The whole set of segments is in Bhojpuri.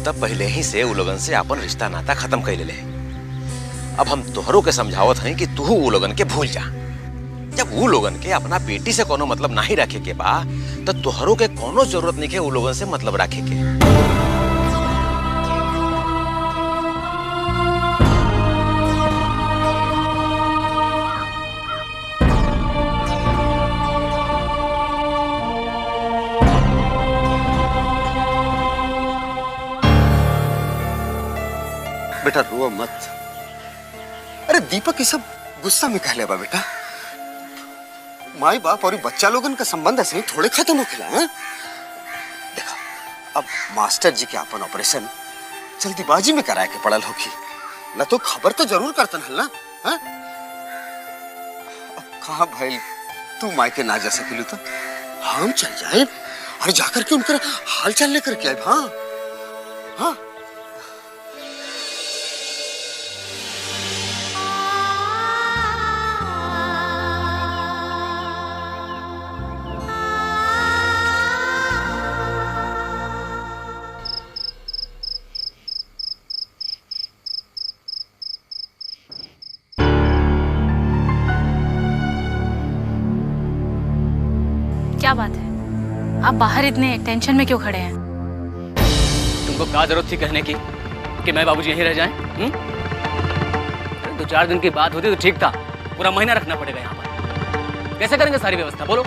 हम तब पहले ही से उ लोगन से अपन रिश्ता नाता खत्म कर ले। अब हम तोहरों के समझावत हैं कि तू उ लोगन के भूल जा। जब उ लोगन के अपना बेटी से कोनो मतलब नहीं रखे के बा तो तोहरों के कोनो जरूरत नहीं है उ लोगन से मतलब रखे के। बेटा रो मत। अरे दीपक ये सब गुस्सा में कह ले बा बेटा। माई बाप और बच्चा लोगन का संबंध ऐसे ही थोड़े खत्म हो गया है। देखा अब मास्टर जी के अपन ऑपरेशन जल्दीबाजी में कराए के पड़ल होगी, न तो खबर तो जरूर करतन हल ना। हाँ? अब कहा भाई तू माई के ना जा सकिलू तो हम चल जाए और जाकर के उनका हाल चाल लेकर के आए। हाँ हाँ क्या बात है, आप बाहर इतने टेंशन में क्यों खड़े हैं? तुमको क्या जरूरत थी कहने की कि मैं बाबूजी यहीं रह जाएं? 2-4 दिन की बात होती तो ठीक था, पूरा महीना रखना पड़ेगा यहाँ पर। कैसे करेंगे सारी व्यवस्था बोलो?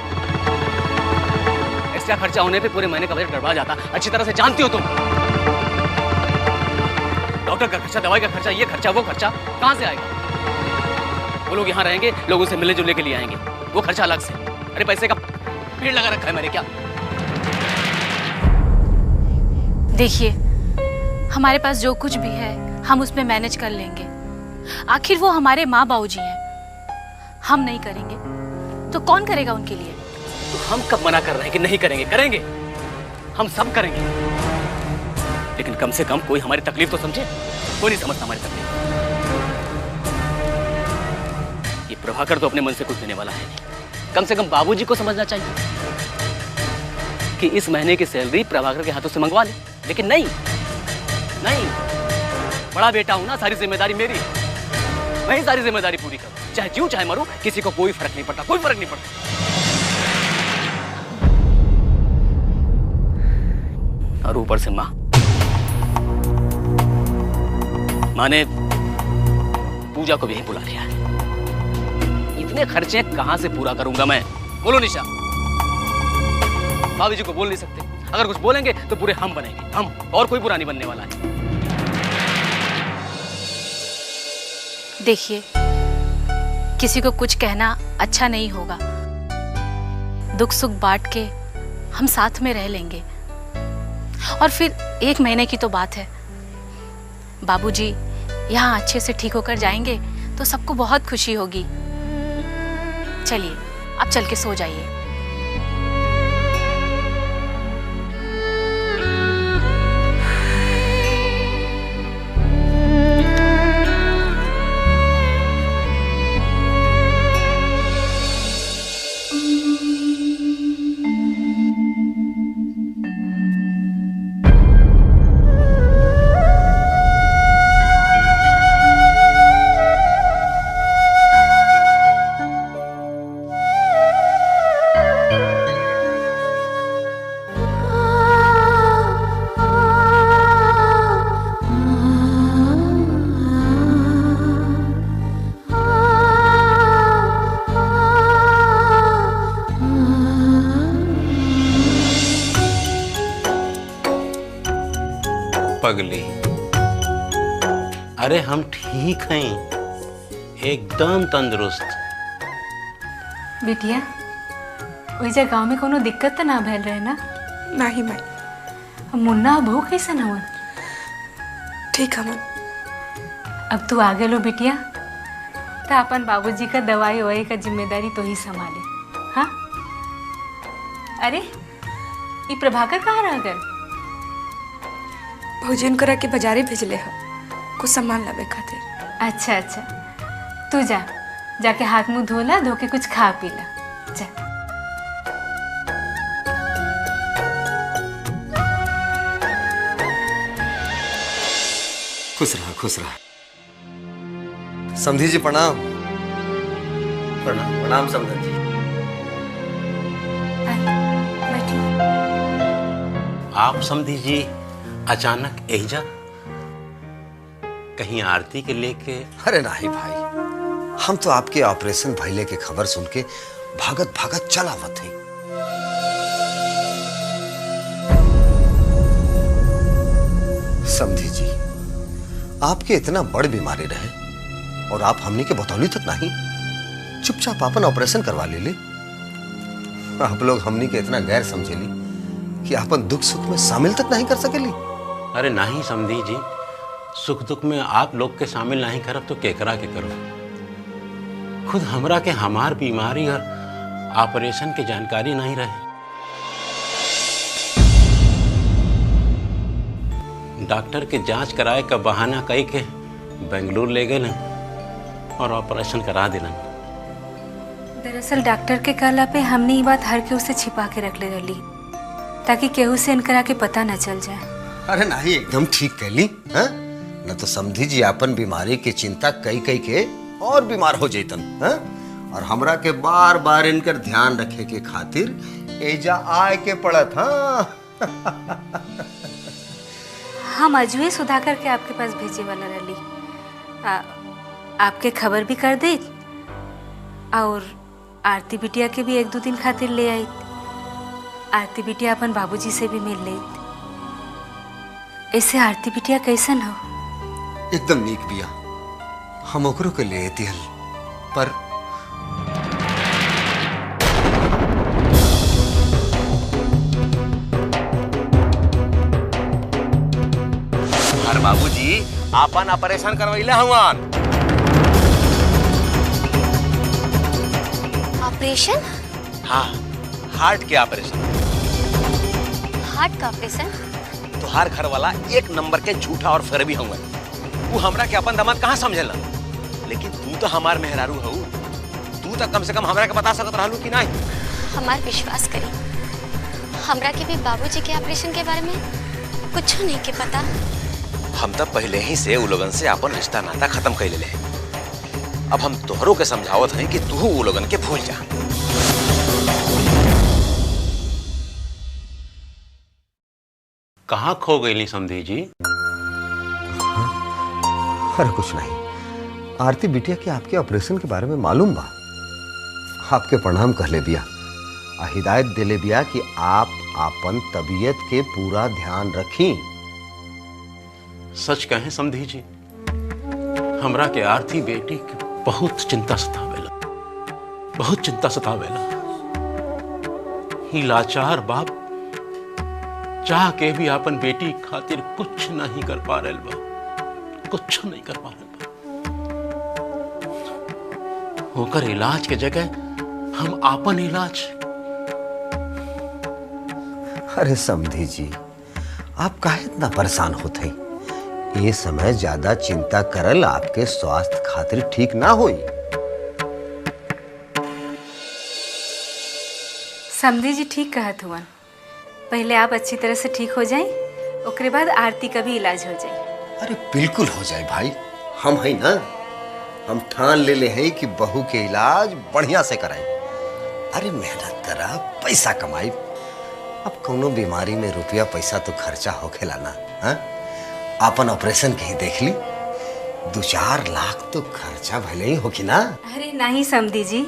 एक्स्ट्रा खर्चा होने पे पूरे महीने का बजट गड़बड़ा जाता, अच्छी तरह से जानती हो तुम। डॉक्टर का खर्चा, दवाई का खर्चा, ये खर्चा वो खर्चा कहाँ से आएगा? वो लोग यहाँ रहेंगे, लोगों से मिलने जुलने के लिए आएंगे, वो खर्चा अलग से। अरे पैसे का भीड़ लगा रखा है मैंने क्या? देखिए, हमारे पास जो कुछ भी है हम उसमें मैनेज कर लेंगे। आखिर वो हमारे माँ बाबूजी हैं, हम नहीं करेंगे तो कौन करेगा उनके लिए? तो हम कब मना कर रहे हैं कि नहीं करेंगे? करेंगे, हम सब करेंगे, लेकिन कम से कम कोई हमारी तकलीफ तो समझे। कोई नहीं समझता हमारी तकलीफ। ये प्रभाकर तो अपने मन से कुछ देने वाला है नहीं। कम से कम बाबूजी को समझना चाहिए कि इस महीने की सैलरी प्रभाकर के हाथों से मंगवा ले, लेकिन नहीं नहीं, बड़ा बेटा हूं ना, सारी जिम्मेदारी मेरी है। मैं ही सारी जिम्मेदारी पूरी करूं, चाहे जीऊं चाहे मरूं, किसी को कोई फर्क नहीं पड़ता, कोई फर्क नहीं पड़ता। और ऊपर से मां ने पूजा को भी यहीं बुला लिया है। इतने खर्चे कहां से पूरा करूंगा मैं? बोलो निशा। भाभी जी को बोल नहीं सकते, अगर कुछ बोलेंगे तो पूरे हम बनेंगे, हम, और कोई बुरा नहीं बनने वाला है। देखिए, किसी को कुछ कहना अच्छा नहीं होगा। दुख सुख बांट के हम साथ में रह लेंगे। और फिर 1 महीने की तो बात है। बाबूजी यहाँ अच्छे से ठीक होकर जाएंगे तो सबको बहुत खुशी होगी। चलिए, आप चल के सो जाइए। पगली, अरे हम ठीक हैं, एकदम तंदुरुस्त। बिटिया, वैसे गांव में कोनो दिक्कत तो ना भैल रहे ना? नहीं माई। मुन्ना बहू कैसन हवन? ठीक हवन। अब तू आगे लो बिटिया, तो अपन बाबूजी का दवाई ववाई का जिम्मेदारी तो ही संभाले। हाँ? अरे ये प्रभाकर कहाँ रह गए? भोजन करा के बाजारे भेजले हो, कुछ सामान लावे खातिर। अच्छा अच्छा, तू जा, जाके हाथ मुंह धोला, धो के कुछ खा पी ला, जा। खुश रहा खुश रहा। समधी जी प्रणाम। प्रणाम प्रणाम समधी जी। बैठिए। आप समधी जी अचानक एजा कहीं आरती के लेके? अरे नहीं भाई, हम तो आपके ऑपरेशन भइले के खबर सुन के भागत भागत चल आवत है। समधी जी, आपके इतना बड़ बीमारी रहे और आप हमने के बतौली तक नहीं, चुपचाप अपन ऑपरेशन करवा ले। आप लोग हमनी के इतना गैर समझेली कि अपन दुख सुख में शामिल तक नहीं कर सकेली। अरे नहीं समधी जी, सुख दुख में आप लोग के शामिल नहीं करब तो केकरा के करो। खुद हमरा के हमार बीमारी और ऑपरेशन के जानकारी नहीं रहे। डॉक्टर के जांच कराए का बहाना कई के बेंगलुरु ले गए और ऑपरेशन करा दिलन। दरअसल डॉक्टर के कहला पे हमने ये बात हर केहू से छिपा के रख ले रही, ताकि केहू से इनकरा के पता न चल जाए। अरे नहीं, एकदम ठीक कहली। न तो समधी जी अपन बीमारी की चिंता कई कई के और बीमार हो जैतन। और हमरा के बार बार इनकर ध्यान रखे के खातिर एजा आए के पड़त। हम अजुए सुधाकर के आपके पास भेजे वाला रही, आपके खबर भी कर दे और आरती बिटिया के भी 1-2 दिन खातिर ले आई। आरती बिटिया अपन बाबूजी से भी मिल ले। ऐसे आरती बिटिया कैसन हो? एकदम नीक बिया, हम ओकरो के ले आती हल, पर हर बाबूजी आपन ऑपरेशन करवैले हवन। ऑपरेशन? हाँ, हार्ट के ऑपरेशन। हार्ट का ऑपरेशन? तुहार घर वाला 1 नंबर के झूठा और फरेबी हवन। तू हमरा के अपन दामाद कहाँ समझेला, लेकिन तू तो हमार मेहरारू हो। तू तो कम से कम हमरा के बता सकत रहलू कि नहीं? हमार विश्वास करी, हमरा के भी बाबूजी के ऑपरेशन के बारे में कुछ नहीं के पता। हम तो पहले ही से उ लोगन से अपन रिश्ता नाता खत्म कर ले। अब हम तोहरों के समझावत हैं कि तू उ लोगन के भूल जा। कहाँ खो गई समधी जी? अरे कुछ नहीं, आरती बिटिया के आपके ऑपरेशन के बारे में मालूम बा। आपके प्रणाम कहले बिया, हिदायत देले बिया कि आप अपन तबीयत के पूरा ध्यान रखी। सच कहें समधी जी, हमरा के आरती बेटी की बहुत चिंता सतावेला, बहुत चिंता सतावेला। ही लाचार बाप चाह के भी अपन बेटी खातिर कुछ नहीं कर पा रहे बा, कुछ नहीं कर पा रहे बा। होकर इलाज के जगह हम आपन इलाज। अरे समधी जी, आप काहे इतना परेशान होते? ये समय ज्यादा चिंता करल आपके स्वास्थ्य खातिर ठीक ना होई। समधी जी ठीक कहत हुआ, पहले आप अच्छी तरह से ठीक हो जाएं, उसके बाद आरती का भी इलाज हो जाए। अरे बिल्कुल हो जाए भाई, हम है ना, हम ठान ले हैं कि बहू के इलाज बढ़िया से कराएं। अरे मेहनत करा, पैसा कमाई। अब कोनो बीमारी में रुपया पैसा तो खर्चा होखेला ना। अपन ऑपरेशन के ही देख ली, 2-4 लाख तो खर्चा भले ही होगी ना। अरे नहीं समधी जी,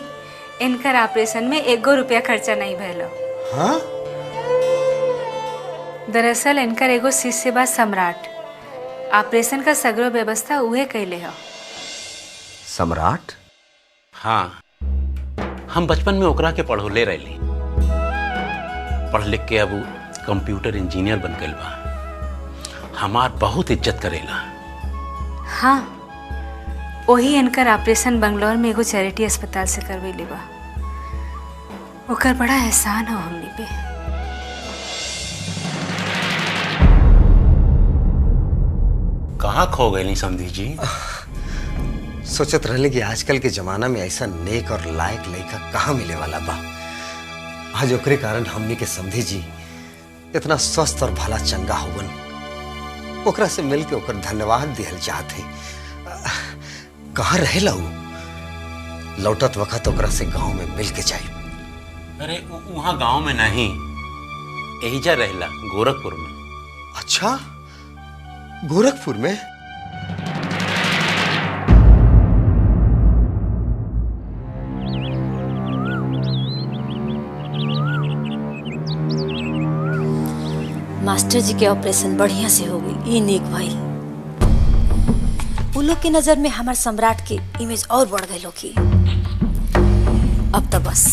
इनकर ऑपरेशन में 1 रुपया खर्चा नहीं भैलो। हाँ? दरअसल इनकर एगो शिष्य बा सम्राट, ऑपरेशन का सगरो व्यवस्था उहे कैले हो। सम्राट? हाँ, हम बचपन में ओकरा के पढ़ौले रहली। पढ़ लिख के अब कंप्यूटर इंजीनियर बन गइल बा, हमार बहुत इज्जत करेला। हाँ, वही इनकर ऑपरेशन बंगलौर में एगो चैरिटी अस्पताल से करवैले बा। ओकर बड़ा एहसान हो हमनी पे। कहाँ खो गई समधी जी? सोचत रहले कि आजकल के जमाना में ऐसा नेक और लायक लड़का कहाँ मिले वाला बा। आज ओकरे कारण हमनी के समधी जी इतना स्वस्थ और भला चंगा होवन। ओकरा से मिल के ओकर धन्यवाद दिहल चाहते। कहाँ रहेला उ? लौटत वक्त ओकरा से गांव में मिल के जाए। अरे वहां गांव में नहीं, एहिजा रहेला गोरखपुर में। अच्छा, गोरखपुर में? मास्टर जी के ऑपरेशन बढ़िया से हो गई, ये नेक भाई। उन लोग की नजर में हमारे सम्राट की इमेज और बढ़ गई लोग। अब तो बस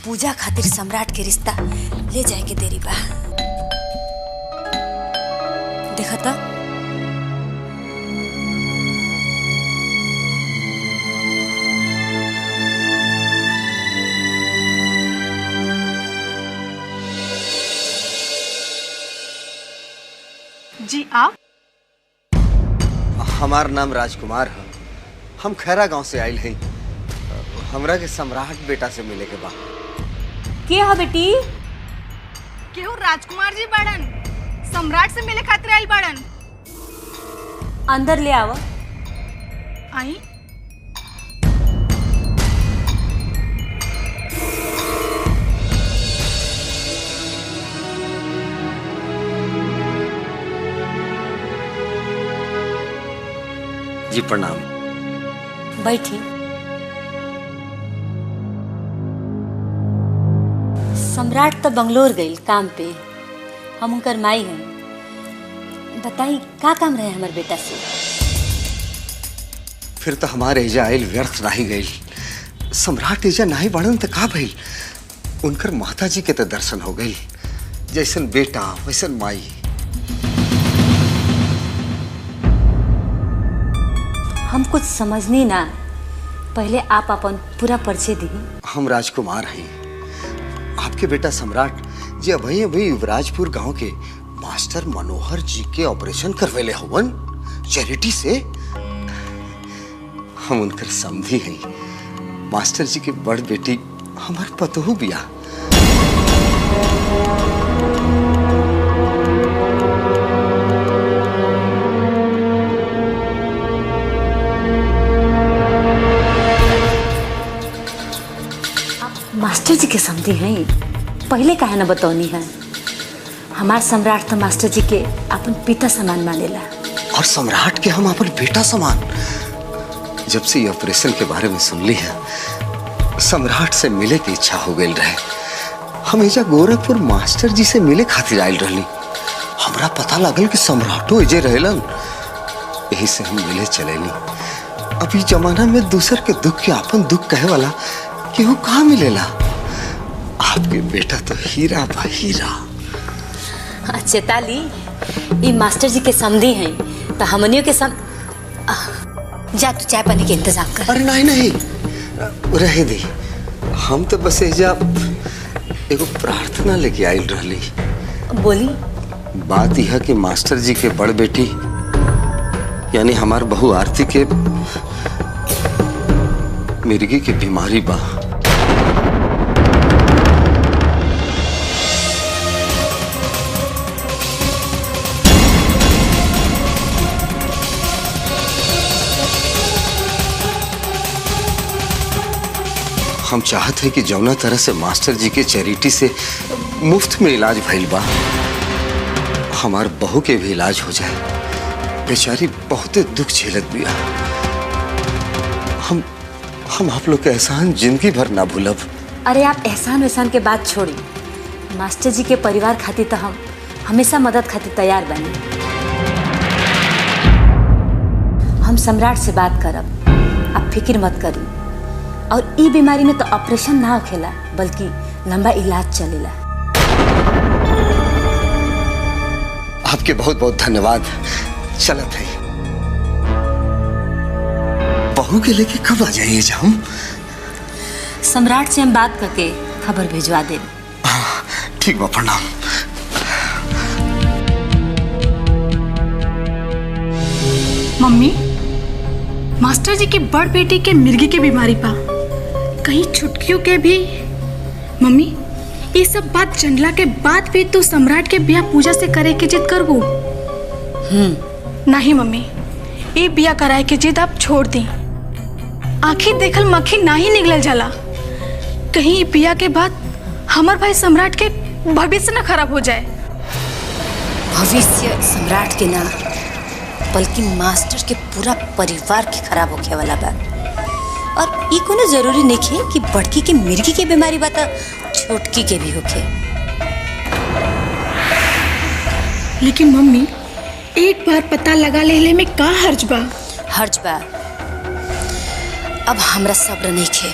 पूजा खातिर सम्राट के रिश्ता ले जाए के देरी बा। देखा था जी आप? हमार नाम राजकुमार है। हम खैरा गांव से आयल हैं। हमरा के सम्राट बेटा से मिले के बा। क्या है बेटी? केहू राजकुमार जी बाड़न, सम्राट से मिले खातिर आइल बाड़न। अंदर ले आवा। आई। जी प्रणाम। बैठी। सम्राट तो बंगलोर गई काम पे, हम उनकर माई हैं। बताई का काम रहे हमारे बेटा से? फिर तो हमारे एजा आयल व्यर्थ नहीं गई। सम्राट एजा नहीं बढ़न तो का भइल? उनकर माता जी के तो दर्शन हो गई। जैसन बेटा वैसन माई। हम कुछ समझनी ना, पहले आप अपन पूरा परिचय दी। हम राजकुमार हैं। आपके बेटा सम्राट जी अभी अभी युवराजपुर गांव के मास्टर मनोहर जी के ऑपरेशन करवेले हवन चैरिटी से। हम उनकर समधी हैं। मास्टर जी के बड़ बेटी हमार पतोहू बिया। मास्टर जी के समझी हैं, पहले काहे न बतौनी है? हमार सम्राट तो मास्टर जी के अपन पिता समान मानेला। और सम्राट के हम अपन बेटा समान। जब से ये ऑपरेशन के बारे में सुन ली है, सम्राट से मिले की इच्छा हो गई रहे। हम एजा गोरखपुर मास्टर जी से मिले खातिर आयल रहली। हमरा पता लगल कि सम्राटो एजे रहेलन, यही से हम मिले चलेनी। अभी जमाना में दूसर के दुख के अपन दुख कहे वाला केहू कहाँ मिलेला। आपके बेटा तो हीरा बा हीरा। चेताली, ये मास्टर जी के समधी हैं, तो हमनियों के जा तू चाय पानी के इंतजाम कर। अरे नहीं नहीं, रहे दी। हम तो बस एजा एगो प्रार्थना लेके आयल रहली। बोली। बात यह कि मास्टर जी के बड़ बेटी यानी हमार बहू आरती के मिर्गी की बीमारी बा। हम चाहते हैं कि जौना तरह से मास्टर जी के चैरिटी से मुफ्त में इलाज भइल बा, हमार बहू के भी इलाज हो जाए। बेचारी बहुत दुख झेलत बिया। हम आप लोग के एहसान जिंदगी भर ना भूलब। अरे आप एहसान वहसान के बात छोड़ी, मास्टर जी के परिवार खातिर तो हम हमेशा मदद खातिर तैयार बनी। हम सम्राट से बात करब, आप फिक्र मत करी। और ई बीमारी में तो ऑपरेशन ना होखेला, बल्कि लंबा इलाज चलेला। आपके बहुत बहुत धन्यवाद। चलत है। बहू के लेके कब आ जाइए हम? सम्राट से हम बात करके खबर भिजवा दे। ठीक बा, प्रणाम। मम्मी, मास्टर जी की बड़ बेटी के मिर्गी की बीमारी पा, कहीं छुटकियों के भी। मम्मी, ये सब बात जनला के बाद भी तू सम्राट के ब्याह पूजा से करे के जिद करबू? नहीं मम्मी, ये बिया कराए के जिद आप छोड़ दी। आखिर देखल मक्खी ना ही निकल जाला। कहीं ये बिया के बाद हमार भाई सम्राट के भविष्य ना खराब हो जाए। भविष्य सम्राट के ना बल्कि मास्टर के पूरा परिवार के खराब होखे वाला बा। और ये कोनो जरूरी नहीं है कि बड़की के मिर्गी के बीमारी बा तो छोटकी के भी होखे। लेकिन मम्मी, एक बार पता लगा ले में का हर्ज बा? हर्ज बा। अब हमरा सब्र नहीं खे।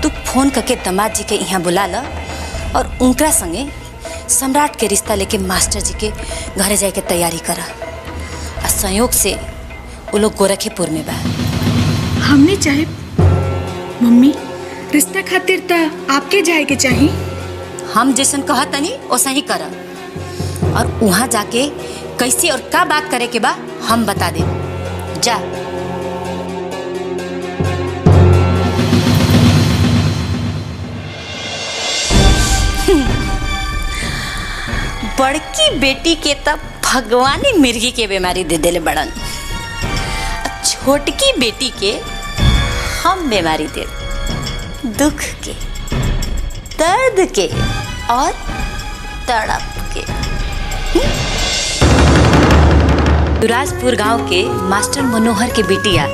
तू फोन करके दामाद जी के यहाँ बुला ला और उनकरा संगे सम्राट के रिश्ता लेके मास्टर जी के घरे जाए के तैयारी करा। और संयोग से वो लोग गोरखेपुर में बा। हमने चाहे मम्मी, रिश्ता खातिर ता आपके जाए के चाहिए। हम जैसन कहा तनी वैसा ही करा। और वहाँ जाके कैसे और का बात करे के बा हम बता दे। जा। बड़की बेटी के तब भगवानी मिर्गी के बीमारी दे देले बड़न। छोटकी बेटी के हम बीमारी दे, दुख के, दर्द के और तड़प के। युवराजपुर गांव के मास्टर मनोहर के बिटिया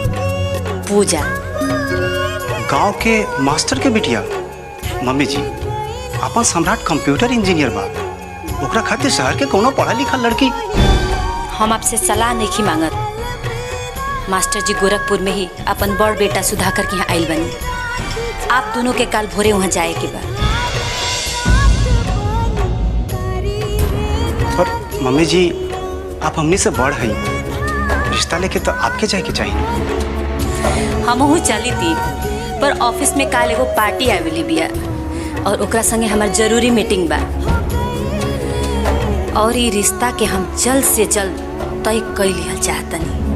पूजा। गांव के मास्टर के बिटिया? मम्मी जी, अपन सम्राट कंप्यूटर इंजीनियर बा, ओकरा खातिर शहर के कोनो पढ़ा लिखा लड़की। हम आपसे सलाह नहीं मांगत। मास्टर जी गोरखपुर में ही अपन बड़ बेटा सुधाकर के यहाँ आइल बनी। आप दोनों के काल भोरे वहाँ जाए के बा। पर मम्मी जी, आप हमनी से बड़ हैं, रिश्ता लेके तो आपके जाए के चाहिए। हमहू चली थी, पर ऑफिस में काल एगो पार्टी आवेली बिया और ओकरा संगे हमार जरूरी मीटिंग बा। और ये रिश्ता के हम जल्द से जल्द तय कर लिहल चाहतनी।